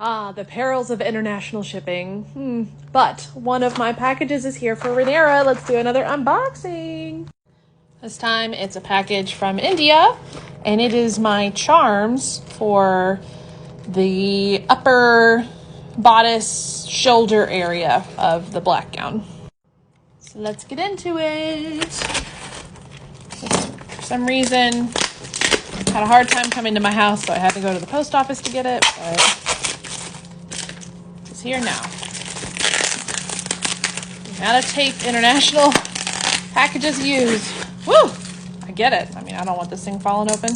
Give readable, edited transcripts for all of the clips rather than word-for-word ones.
Ah, the perils of international shipping. But one of my packages is here for Rhaenyra. Let's do another unboxing. This time it's a package from India, and it is my charms for the upper bodice shoulder area of the black gown. So let's get into it. For some reason, I had a hard time coming to my house, so I had to go to the post office to get it, but it's here now. Gotta take international packages used. Woo! I get it. I mean, I don't want this thing falling open.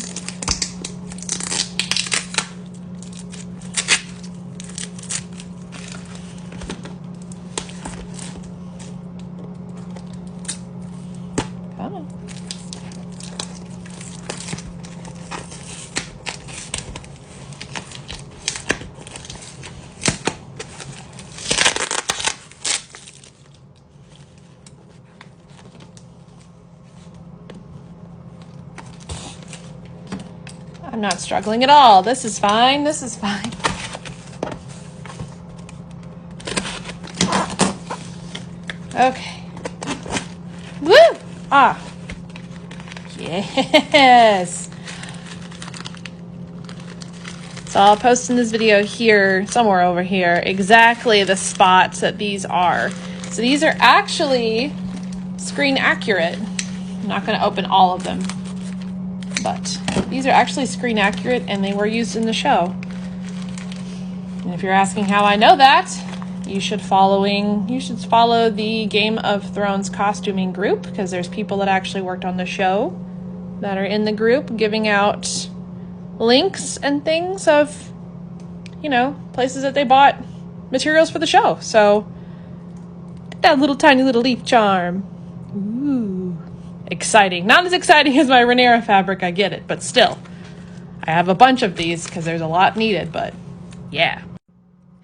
Come on. I'm not struggling at all. This is fine. This is fine. Okay. Woo! Ah. Yes. So I'll post in this video here, somewhere over here, exactly the spots that these are. So these are actually screen accurate. I'm not going to open all of them, but these are actually screen accurate and they were used in the show. And if you're asking how I know that, you should follow the Game of Thrones costuming group, because there's people that actually worked on the show that are in the group giving out links and things of, you know, places that they bought materials for the show. So that little tiny little leaf charm. Ooh. Exciting. Not as exciting as my Rhaenyra fabric, I get it, but still. I have a bunch of these because there's a lot needed, but yeah.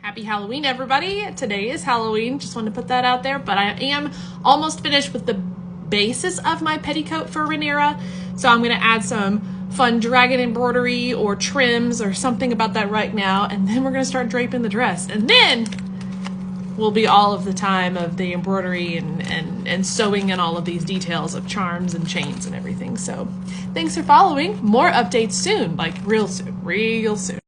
Happy Halloween, everybody. Today is Halloween. Just wanted to put that out there, but I am almost finished with the basis of my petticoat for Rhaenyra, so I'm going to add some fun dragon embroidery or trims or something about that right now, and then we're going to start draping the dress, and then will be all of the time of the embroidery and sewing and all of these details of charms and chains and everything. So thanks for following. More updates soon, like real soon.